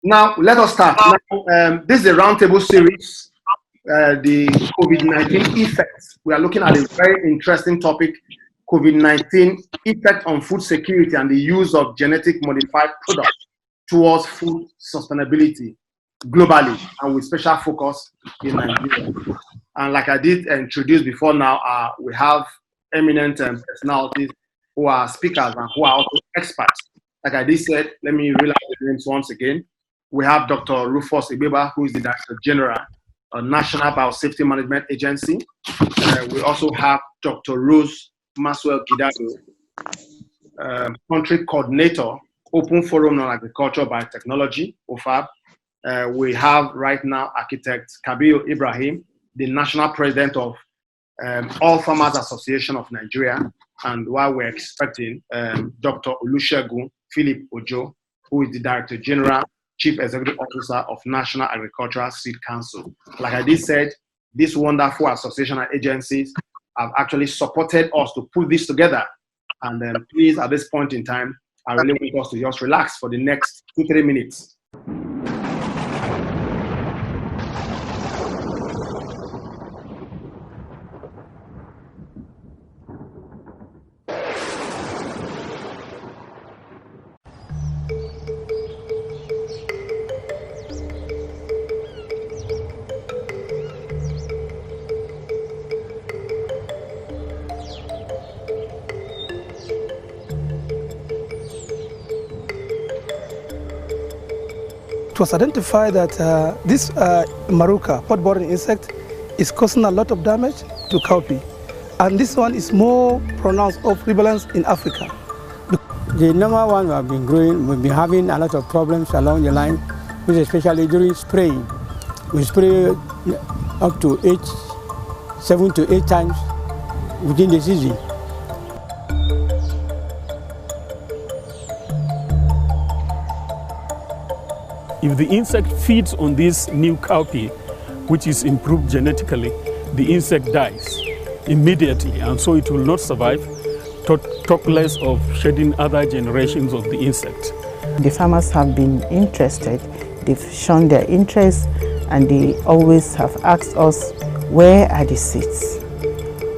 Now, let us start. Now, this is a roundtable series, the COVID-19 effects. We are looking at a very interesting topic, COVID-19 effect on food security and the use of genetic modified products towards food sustainability globally, and with special focus in Nigeria. And like I did introduce before now, we have eminent personalities who are speakers and who are also experts. Like I did said, let me realize the names once again. We have Dr. Rufus Ibeba, who is the Director General of National Biosafety Management Agency. We also have Dr. Rose Maswell Gidado, Country Coordinator, Open Forum on Agriculture Biotechnology, OFAB. We have right now Architect Kabir Ibrahim, the National President of All Farmers Association of Nigeria. And while we're expecting Dr. Olusegun Philip Ojo, who is the Director General, Chief Executive Officer of National Agricultural Seed Council. Like I did said, these wonderful association and agencies have actually supported us to put this together. And please, at this point in time, I really want us to just relax for the next 2-3 minutes. It was identified that this Maruca, pod-boring insect, is causing a lot of damage to cowpea. And this one is more pronounced of prevalence in Africa. The normal one we have been growing, we've been having a lot of problems along the line, which especially during spraying. We spray up to 7 to 8 times within the season. If the insect feeds on this new cowpea, which is improved genetically, the insect dies immediately, and so it will not survive, talk less of shedding other generations of the insect. The farmers have been interested, they've shown their interest, and they always have asked us, where are the seeds?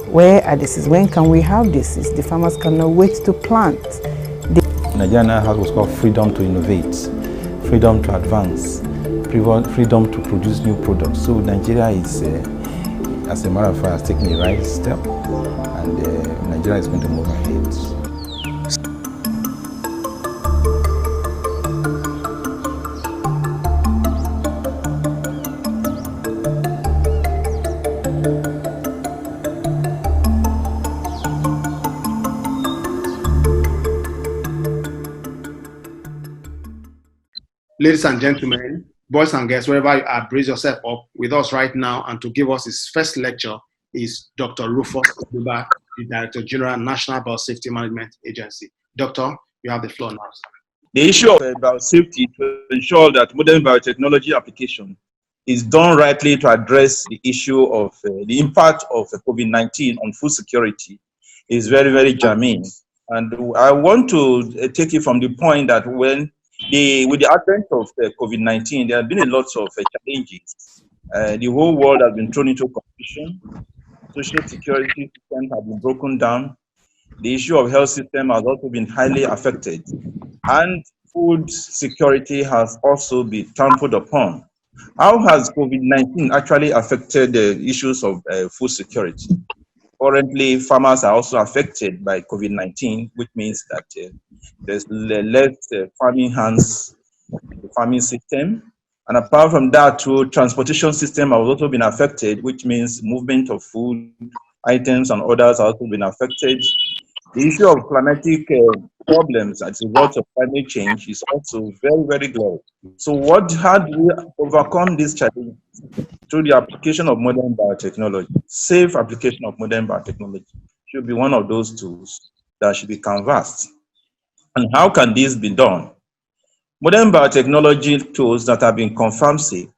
Where are the seeds? When can we have the seeds? The farmers cannot wait to plant. Nigeria now has what's called freedom to innovate, freedom to advance, freedom to produce new products. So Nigeria is, as a matter of fact, has taken the right step, and Nigeria is going to move ahead. Ladies and gentlemen, boys and girls, wherever you are, brace yourself up. With us right now and to give us his first lecture is Dr. Rufus Ibeba, the Director General, National Biosafety Management Agency. Doctor, you have the floor now. The issue of biosafety to ensure that modern biotechnology application is done rightly to address the issue of the impact of COVID-19 on food security is very, very germane. And I want to take it from the point that with the advent of COVID-19, there have been a lot of challenges. The whole world has been thrown into confusion. Social security systems have been broken down. The issue of health system has also been highly affected. And food security has also been trampled upon. How has COVID-19 actually affected the issues of food security? Currently, farmers are also affected by COVID-19, which means that there's less farming hands in the farming system. And apart from that, too, transportation system has also been affected, which means movement of food items and others have also been affected. The issue of climatic problems as a result of climate change is also very, very global. So how do we overcome this challenge? Through the application of modern biotechnology. Safe application of modern biotechnology should be one of those tools that should be canvassed. And how can this be done? Modern biotechnology tools that have been confirmed safe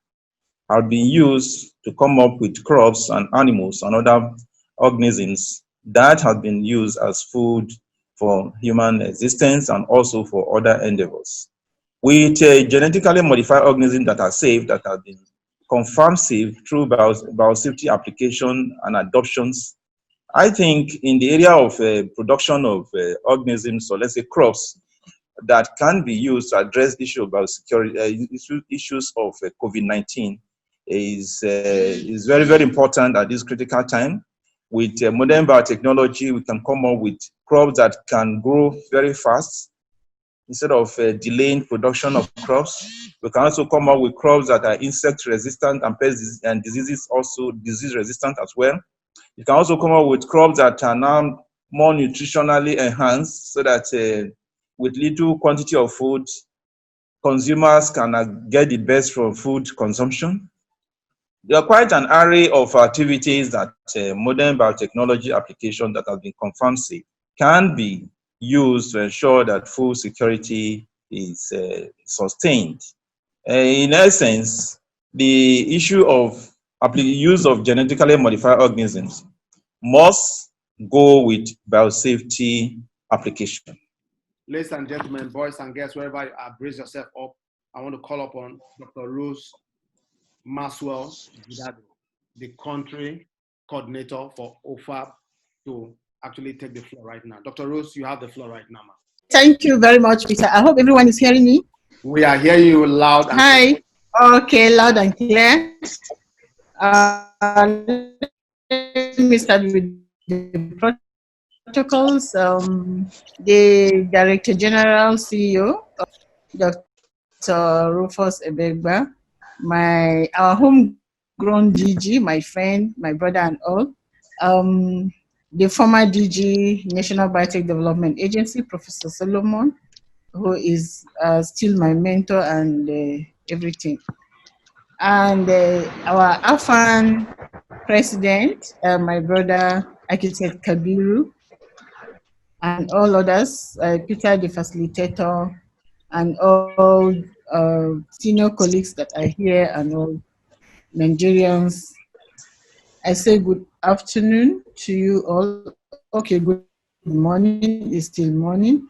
have been used to come up with crops and animals and other organisms that have been used as food for human existence and also for other endeavors. with genetically modified organisms that are safe, that have been confirmed safe through biosafety application and adoptions. I think in the area of production of organisms, so let's say crops, that can be used to address issue of biosecurity, issues of COVID-19 is very, very important at this critical time. With modern biotechnology, we can come up with crops that can grow very fast. Instead of delaying production of crops, we can also come up with crops that are insect resistant and pest and diseases also disease resistant as well. You can also come up with crops that are now more nutritionally enhanced, so that with little quantity of food, consumers can get the best from food consumption. There are quite an array of activities that modern biotechnology application that have been confirmed safe can be used to ensure that food security is sustained. In essence, the issue of use of genetically modified organisms must go with biosafety application. Ladies and gentlemen, boys and girls, wherever you are, brace yourself up. I want to call upon Dr. Rose Maxwell, the country coordinator for OFAB, to actually take the floor right now. Dr. Rose, you have the floor right now, ma'am. Thank you very much, Peter. I hope everyone is hearing me. We are hearing you loud and clear. Hi. Okay, loud and clear. Let me start with the protocols. The Director General, CEO, Dr. Rufus Ebegba, our homegrown DG, my friend, my brother and all, the former DG, National Biotech Development Agency, Professor Solomon, who is still my mentor and everything. And our AFAN president, my brother, Architect Kabiru, and all others, Peter, the facilitator, and all senior colleagues that are here, and all Nigerians. I say good afternoon to you all. Okay, good morning. It's still morning.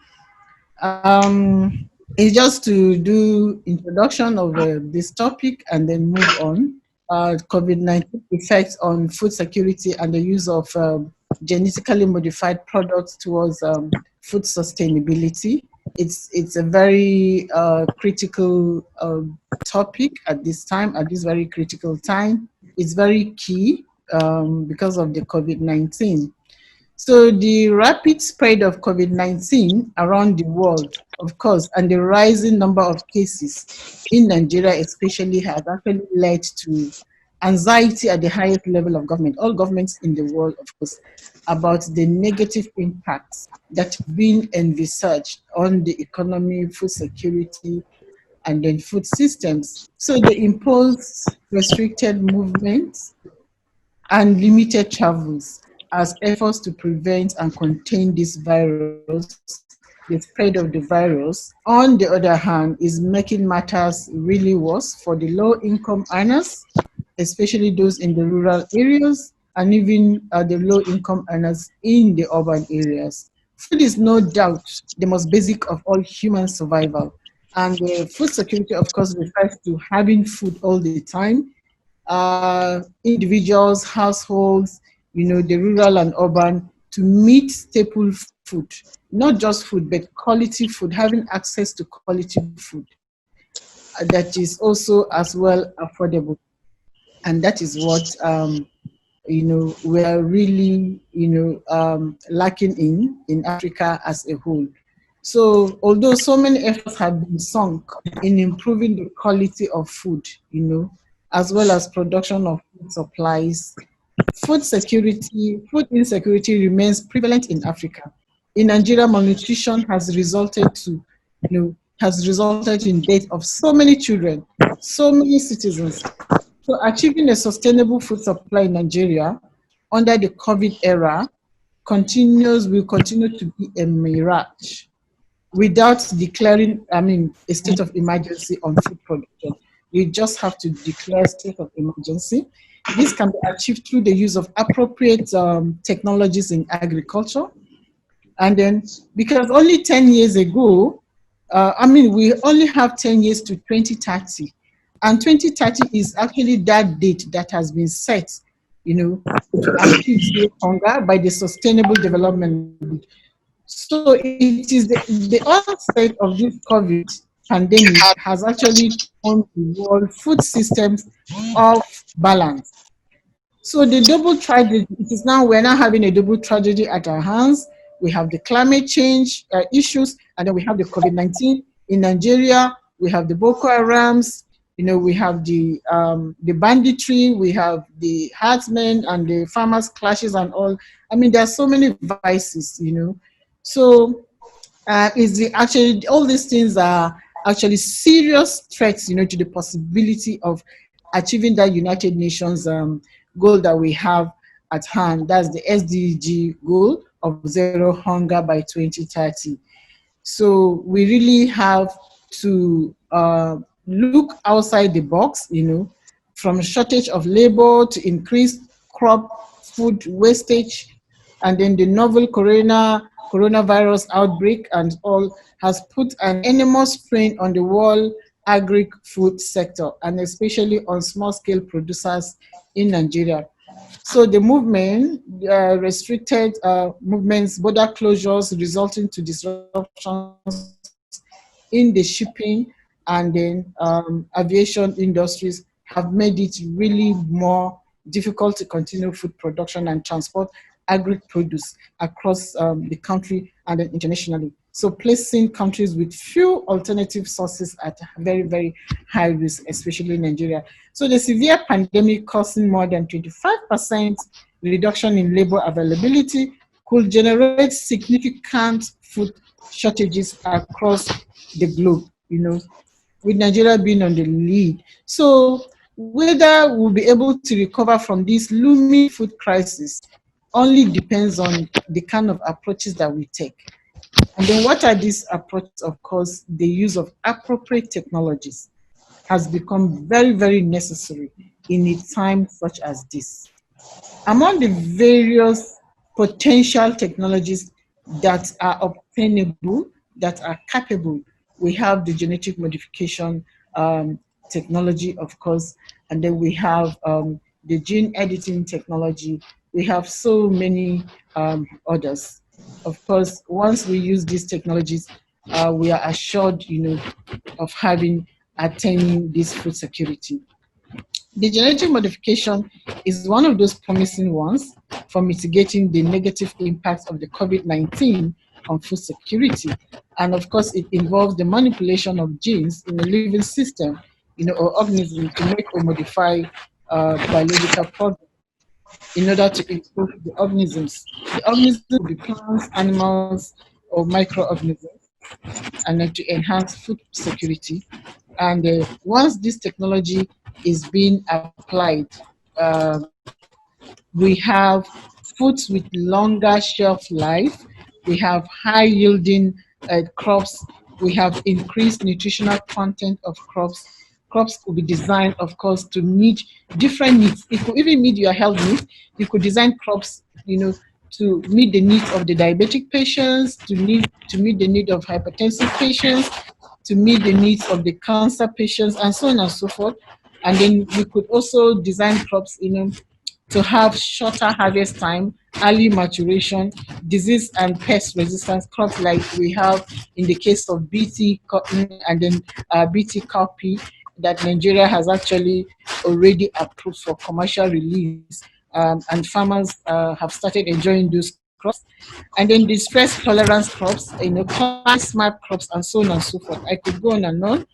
It's just to do introduction of this topic and then move on. COVID-19 effects on food security and the use of genetically modified products towards food sustainability. It's a very critical topic at this time, at this very critical time. It's very key because of the COVID-19. So the rapid spread of COVID-19 around the world, of course, and the rising number of cases in Nigeria especially has actually led to anxiety at the highest level of government, all governments in the world, of course, about the negative impacts that have been envisaged on the economy, food security, and then food systems. So they imposed restricted movements and limited travels as efforts to prevent and contain this virus, the spread of the virus. On the other hand, is making matters really worse for the low-income earners, especially those in the rural areas, and even the low-income earners in the urban areas. Food is no doubt the most basic of all human survival. And food security, of course, refers to having food all the time. Individuals, households, the rural and urban, to meet staple food, not just food, but quality food, having access to quality food that is also as well affordable. And that is what, we are really, lacking in Africa as a whole. So although so many efforts have been sunk in improving the quality of food, as well as production of food supplies, food insecurity remains prevalent in Africa. In Nigeria, malnutrition has resulted in death of so many children, so many citizens. So achieving a sustainable food supply in Nigeria under the COVID era will continue to be a mirage without declaring, a state of emergency on food production. We just have to declare a state of emergency. This can be achieved through the use of appropriate technologies in agriculture. And then, because only 10 years ago, I mean, we only have 10 years to 2030. And 2030 is actually that date that has been set, to achieve zero hunger by the Sustainable Development Goal. So it is the onset of this COVID pandemic has actually turned the world food systems off balance. So the double tragedy, it is now, we're now having a double tragedy at our hands. We have the climate change issues, and then we have the COVID-19 in Nigeria. We have the Boko Harams, we have the banditry, we have the herdsmen and the farmers clashes and all. I mean, there are so many vices, So actually, all these things are actually serious threats, to the possibility of achieving that United Nations goal that we have at hand. That's the SDG goal of zero hunger by 2030. So we really have to look outside the box, from shortage of labor to increased crop food wastage, and then the novel coronavirus outbreak and all has put an enormous strain on the world agri-food sector, and especially on small-scale producers in Nigeria. So the movement, restricted movements, border closures resulting to disruptions in the shipping and then aviation industries have made it really more difficult to continue food production and transport agri-produce across the country and then internationally. So placing countries with few alternative sources at very, very high risk, especially Nigeria. So the severe pandemic causing more than 25% reduction in labor availability could generate significant food shortages across the globe, with Nigeria being on the lead. So whether we'll be able to recover from this looming food crisis only depends on the kind of approaches that we take. And then what are these approaches? Of course, the use of appropriate technologies has become very, very necessary in a time such as this. Among the various potential technologies that are obtainable, that are capable, we have the genetic modification technology, of course, and then we have the gene editing technology. We have so many others. Of course, once we use these technologies, we are assured, of attaining this food security. The genetic modification is one of those promising ones for mitigating the negative impacts of the COVID-19 on food security. And of course, it involves the manipulation of genes in a living system, or organism to make or modify biological products in order to improve the organisms. The organisms will be plants, animals, or microorganisms, and then to enhance food security. And once this technology is being applied, we have foods with longer shelf life, we have high yielding crops, we have increased nutritional content of crops. Crops will be designed, of course, to meet different needs. It could even meet your health needs. You could design crops, to meet the needs of the diabetic patients, to meet the need of hypertensive patients, to meet the needs of the cancer patients, and so on and so forth. And then we could also design crops, to have shorter harvest time, early maturation, disease and pest resistance crops like we have in the case of BT cotton and then BT cowpea that Nigeria has actually already approved for commercial release, and farmers have started enjoying those crops. And then the stress tolerance crops, climate smart crops, and so on and so forth. I could go on and on.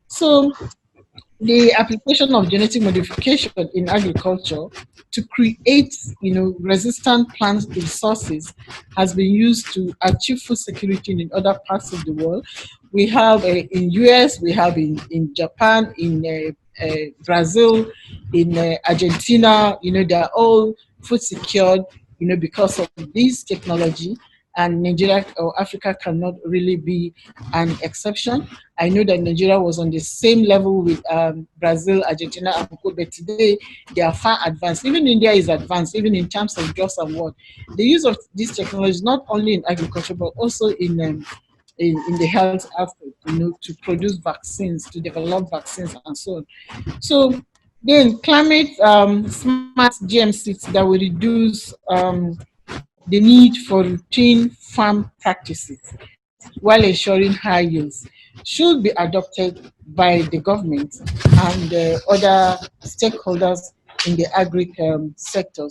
So the application of genetic modification in agriculture to create, resistant plant resources has been used to achieve food security in other parts of the world. We have in US, we have in Japan, in Brazil, in Argentina, they are all food secured, because of this technology. And Nigeria or Africa cannot really be an exception. I know that Nigeria was on the same level with Brazil, Argentina, and Congo, but today they are far advanced. Even India is advanced, even in terms of drugs and what. The use of these technologies, not only in agriculture, but also in in the health aspect, to produce vaccines, to develop vaccines and so on. So then climate smart GMCs that will reduce the need for routine farm practices while ensuring high yields should be adopted by the government and other stakeholders in the agri sectors.